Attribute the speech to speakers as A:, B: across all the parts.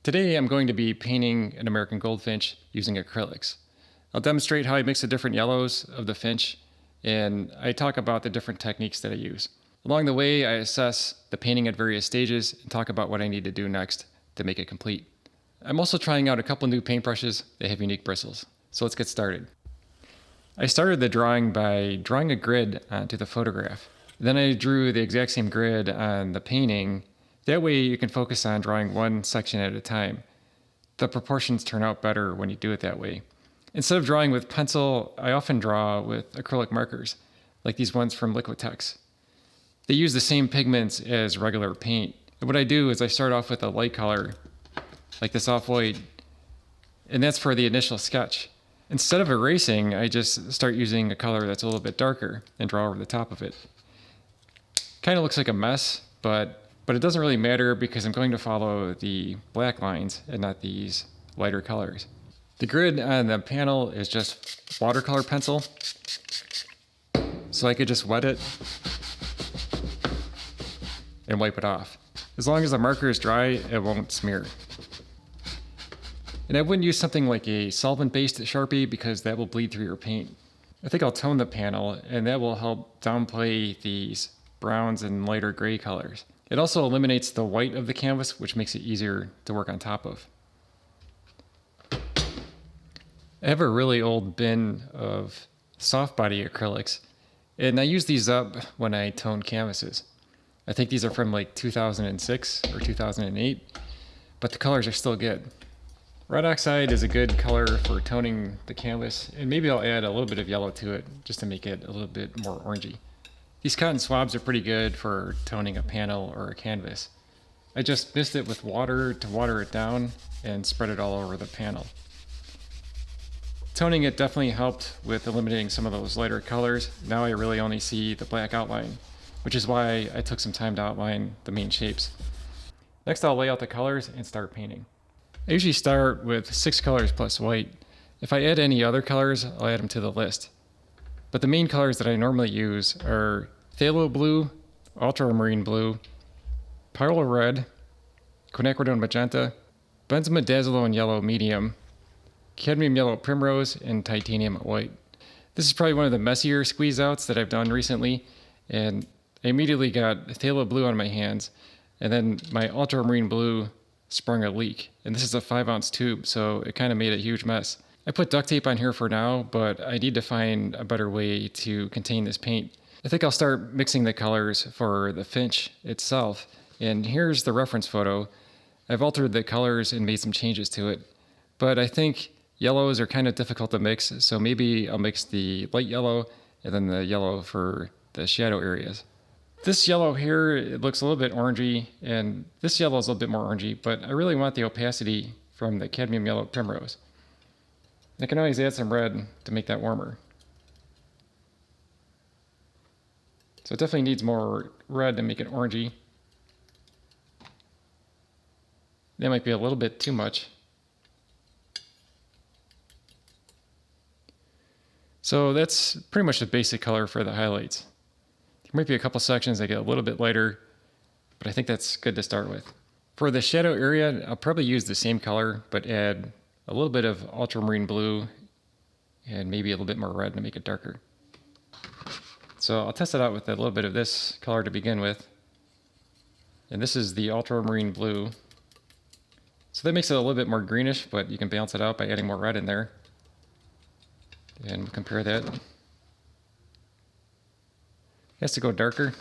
A: Today I'm going to be painting an American goldfinch using acrylics. I'll demonstrate how I mix the different yellows of the finch, and I talk about the different techniques that I use. Along the way, I assess the painting at various stages and talk about what I need to do next to make it complete. I'm also trying out a couple new paintbrushes that have unique bristles. So let's get started. I started the drawing by drawing a grid onto the photograph. Then I drew the exact same grid on the painting. That way you can focus on drawing one section at a time. The proportions turn out better when you do it that way. Instead of drawing with pencil, I often draw with acrylic markers, like these ones from Liquitex. They use the same pigments as regular paint. And what I do is I start off with a light color, like this off-white, and that's for the initial sketch. Instead of erasing, I just start using a color that's a little bit darker and draw over the top of it. Kind of looks like a mess, but it doesn't really matter because I'm going to follow the black lines and not these lighter colors. The grid on the panel is just watercolor pencil, so I could just wet it and wipe it off. As long as the marker is dry, it won't smear. And I wouldn't use something like a solvent-based Sharpie because that will bleed through your paint. I think I'll tone the panel, and that will help downplay these browns and lighter gray colors. It also eliminates the white of the canvas, which makes it easier to work on top of. I have a really old bin of soft body acrylics, and I use these up when I tone canvases. I think these are from like 2006 or 2008, but the colors are still good. Red oxide is a good color for toning the canvas, and maybe I'll add a little bit of yellow to it just to make it a little bit more orangey. These cotton swabs are pretty good for toning a panel or a canvas. I just mist it with water to water it down and spread it all over the panel. Toning it definitely helped with eliminating some of those lighter colors. Now I really only see the black outline, which is why I took some time to outline the main shapes. Next I'll lay out the colors and start painting. I usually start with 6 colors plus white. If I add any other colors, I'll add them to the list. But the main colors that I normally use are phthalo blue, ultramarine blue, pyrrole red, quinacridone magenta, benzimidazolone yellow medium, cadmium yellow primrose, and titanium white. This is probably one of the messier squeeze outs that I've done recently, and I immediately got phthalo blue on my hands, and then my ultramarine blue sprung a leak. And this is a 5-ounce tube, so it kind of made a huge mess. I put duct tape on here for now, but I need to find a better way to contain this paint. I think I'll start mixing the colors for the finch itself. And here's the reference photo. I've altered the colors and made some changes to it. But I think yellows are kind of difficult to mix, so maybe I'll mix the light yellow and then the yellow for the shadow areas. This yellow here, it looks a little bit orangey, and this yellow is a little bit more orangey, but I really want the opacity from the cadmium yellow primrose. I can always add some red to make that warmer. So it definitely needs more red to make it orangey. That might be a little bit too much. So that's pretty much the basic color for the highlights. There might be a couple sections that get a little bit lighter, but I think that's good to start with. For the shadow area, I'll probably use the same color, but add a little bit of ultramarine blue and maybe a little bit more red to make it darker. So I'll test it out with a little bit of this color to begin with. And this is the ultramarine blue. So that makes it a little bit more greenish, but you can balance it out by adding more red in there. And we'll compare that. It has to go darker,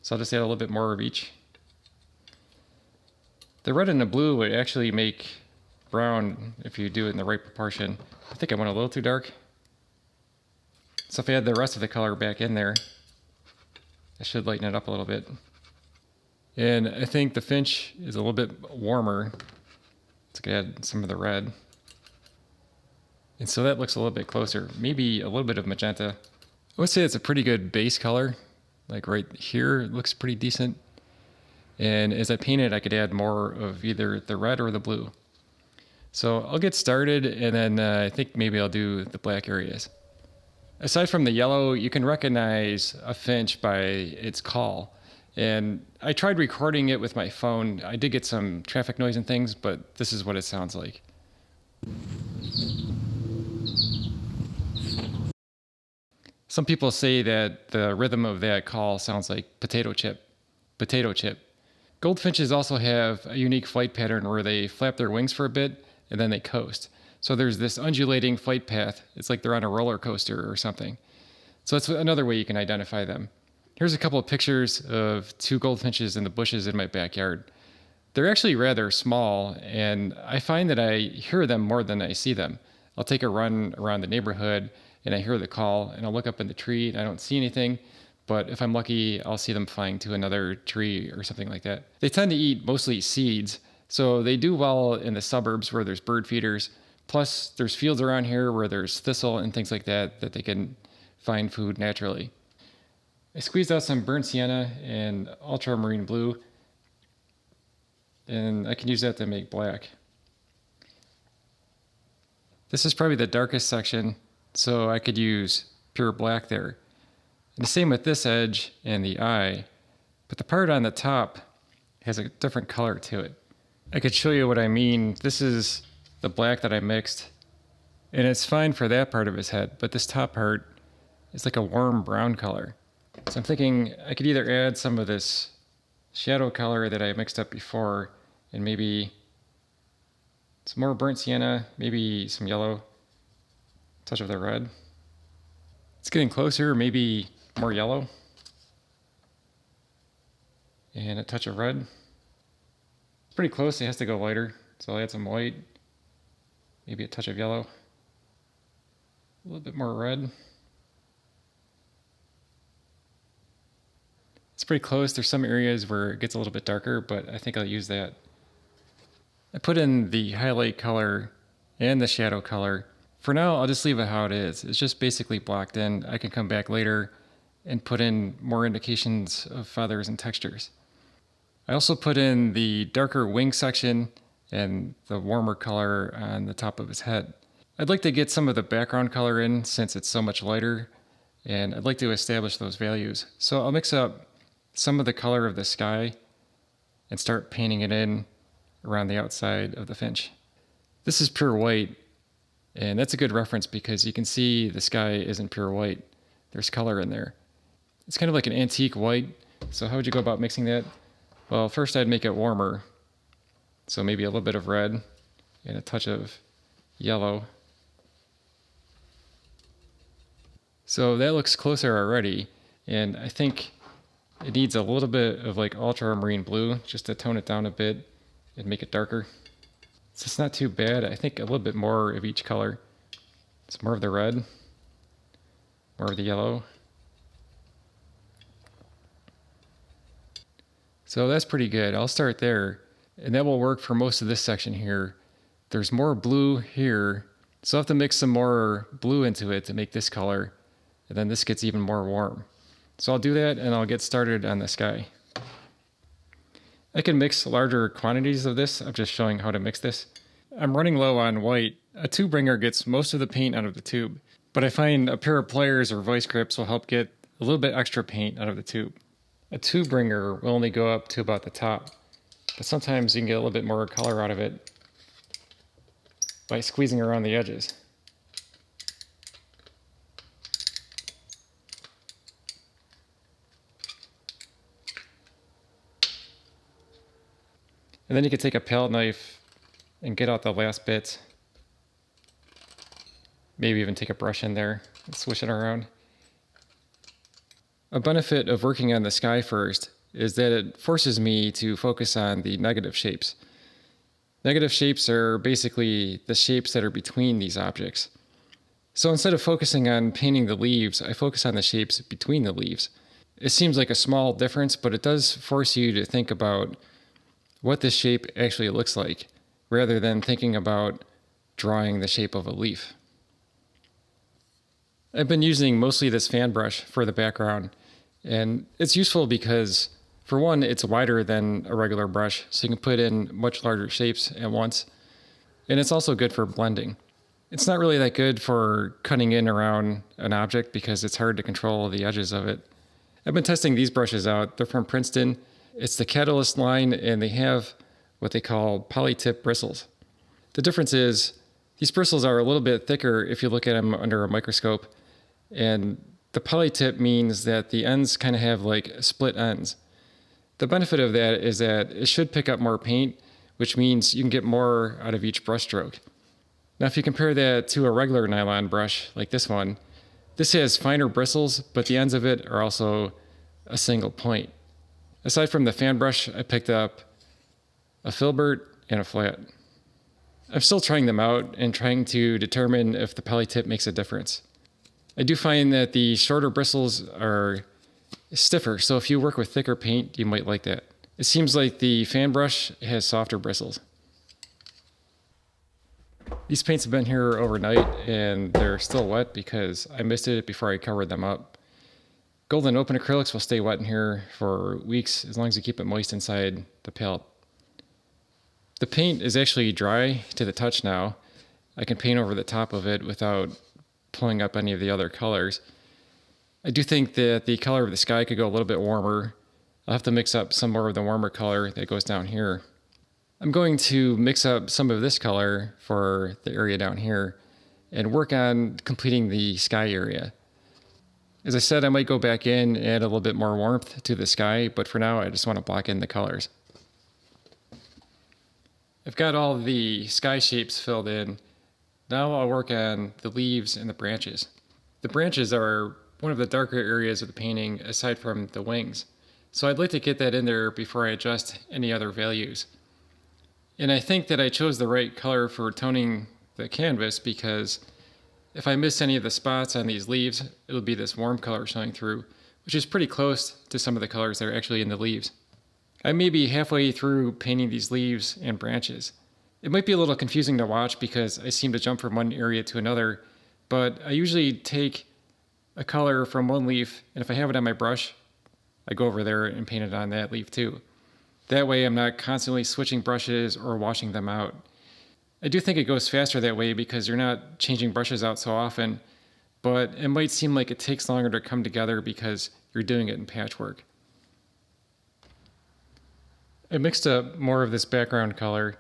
A: so I'll just add a little bit more of each. The red and the blue would actually make brown if you do it in the right proportion. I think I went a little too dark. So if I add the rest of the color back in there, I should lighten it up a little bit. And I think the finch is a little bit warmer, so I could add some of the red. And so that looks a little bit closer, maybe a little bit of magenta. I would say it's a pretty good base color. Like right here, it looks pretty decent. And as I paint it, I could add more of either the red or the blue. So I'll get started, and then I think maybe I'll do the black areas. Aside from the yellow, you can recognize a finch by its call. And I tried recording it with my phone. I did get some traffic noise and things, but this is what it sounds like. Some people say that the rhythm of that call sounds like potato chip, potato chip. Goldfinches also have a unique flight pattern where they flap their wings for a bit and then they coast. So there's this undulating flight path. It's like they're on a roller coaster or something. So that's another way you can identify them. Here's a couple of pictures of two goldfinches in the bushes in my backyard. They're actually rather small, and I find that I hear them more than I see them. I'll take a run around the neighborhood and I hear the call and I'll look up in the tree and I don't see anything. But if I'm lucky, I'll see them flying to another tree or something like that. They tend to eat mostly seeds, so they do well in the suburbs where there's bird feeders. Plus, there's fields around here where there's thistle and things like that that they can find food naturally. I squeezed out some burnt sienna and ultramarine blue, and I can use that to make black. This is probably the darkest section, so I could use pure black there. And the same with this edge and the eye, but the part on the top has a different color to it. I could show you what I mean. This is the black that I mixed, and it's fine for that part of his head, but this top part is like a warm brown color. So I'm thinking I could either add some of this shadow color that I mixed up before and maybe some more burnt sienna, maybe some yellow, touch of the red. It's getting closer, maybe more yellow and a touch of red. It's pretty close, it has to go lighter, so I'll add some white, maybe a touch of yellow, a little bit more red. It's pretty close. There's some areas where it gets a little bit darker, but I think I'll use that. I put in the highlight color and the shadow color. For now, I'll just leave it how it is. It's just basically blocked in. I can come back later and put in more indications of feathers and textures. I also put in the darker wing section and the warmer color on the top of his head. I'd like to get some of the background color in since it's so much lighter, and I'd like to establish those values. So I'll mix up some of the color of the sky and start painting it in around the outside of the finch. This is pure white, and that's a good reference because you can see the sky isn't pure white. There's color in there. It's kind of like an antique white. So how would you go about mixing that? Well, first I'd make it warmer. So maybe a little bit of red and a touch of yellow. So that looks closer already, and I think it needs a little bit of like ultramarine blue just to tone it down a bit and make it darker. So it's not too bad. I think a little bit more of each color. It's more of the red, more of the yellow. So that's pretty good. I'll start there, and that will work for most of this section here. There's more blue here, so I'll have to mix some more blue into it to make this color, and then this gets even more warm. So I'll do that and I'll get started on the sky. I can mix larger quantities of this. I'm just showing how to mix this. I'm running low on white. A tube ringer gets most of the paint out of the tube, but I find a pair of pliers or vice grips will help get a little bit extra paint out of the tube. A tube ringer will only go up to about the top, but sometimes you can get a little bit more color out of it by squeezing around the edges. And then you can take a palette knife and get out the last bits. Maybe even take a brush in there and swish it around. A benefit of working on the sky first is that it forces me to focus on the negative shapes. Negative shapes are basically the shapes that are between these objects. So instead of focusing on painting the leaves, I focus on the shapes between the leaves. It seems like a small difference, but it does force you to think about what this shape actually looks like, rather than thinking about drawing the shape of a leaf. I've been using mostly this fan brush for the background, and it's useful because, for one, it's wider than a regular brush, so you can put in much larger shapes at once, and it's also good for blending. It's not really that good for cutting in around an object because it's hard to control the edges of it. I've been testing these brushes out. They're from Princeton. It's the Catalyst line, and they have what they call Polytip bristles. The difference is these bristles are a little bit thicker if you look at them under a microscope, and the polytip means that the ends kind of have like split ends. The benefit of that is that it should pick up more paint, which means you can get more out of each brush stroke. Now, if you compare that to a regular nylon brush like this one, this has finer bristles, but the ends of it are also a single point. Aside from the fan brush, I picked up a filbert and a flat. I'm still trying them out and trying to determine if the polytip makes a difference. I do find that the shorter bristles are stiffer, so if you work with thicker paint, you might like that. It seems like the fan brush has softer bristles. These paints have been here overnight and they're still wet because I misted it before I covered them up. Gold and open acrylics will stay wet in here for weeks as long as you keep it moist inside the palette. The paint is actually dry to the touch now. I can paint over the top of it without pulling up any of the other colors. I do think that the color of the sky could go a little bit warmer. I'll have to mix up some more of the warmer color that goes down here. I'm going to mix up some of this color for the area down here and work on completing the sky area. As I said, I might go back in and add a little bit more warmth to the sky, but for now I just want to block in the colors. I've got all the sky shapes filled in. Now I'll work on the leaves and the branches. The branches are one of the darker areas of the painting aside from the wings. So I'd like to get that in there before I adjust any other values. And I think that I chose the right color for toning the canvas because if I miss any of the spots on these leaves, it'll be this warm color showing through, which is pretty close to some of the colors that are actually in the leaves. I may be halfway through painting these leaves and branches. It might be a little confusing to watch because I seem to jump from one area to another, but I usually take a color from one leaf, and if I have it on my brush, I go over there and paint it on that leaf too. That way I'm not constantly switching brushes or washing them out. I do think it goes faster that way because you're not changing brushes out so often, but it might seem like it takes longer to come together because you're doing it in patchwork. I mixed up more of this background color.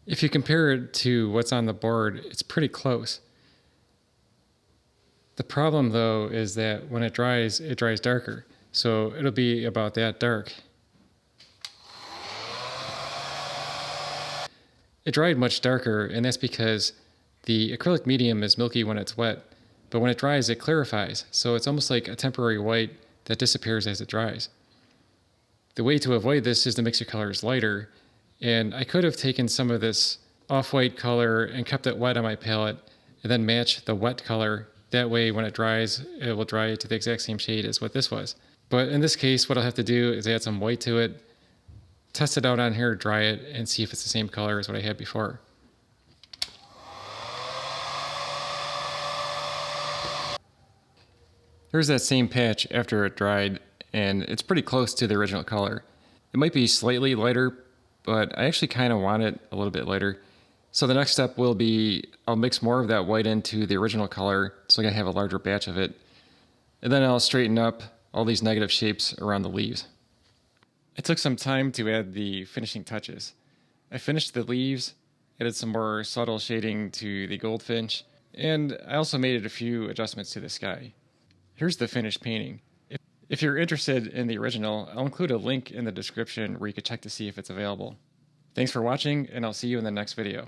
A: If you compare it to what's on the board, it's pretty close. The problem though is that when it dries darker. So it'll be about that dark. It dried much darker, and that's because the acrylic medium is milky when it's wet, but when it dries, it clarifies. So it's almost like a temporary white that disappears as it dries. The way to avoid this is to mix your colors lighter, and I could have taken some of this off-white color and kept it wet on my palette, and then match the wet color. That way, when it dries, it will dry to the exact same shade as what this was. But in this case, what I'll have to do is add some white to it, test it out on here, dry it, and see if it's the same color as what I had before. Here's that same patch after it dried, and it's pretty close to the original color. It might be slightly lighter, but I actually kind of want it a little bit lighter. So the next step will be I'll mix more of that white into the original color so I can have a larger batch of it. And then I'll straighten up all these negative shapes around the leaves. I took some time to add the finishing touches. I finished the leaves, added some more subtle shading to the goldfinch, and I also made a few adjustments to the sky. Here's the finished painting. If you're interested in the original, I'll include a link in the description where you can check to see if it's available. Thanks for watching, and I'll see you in the next video.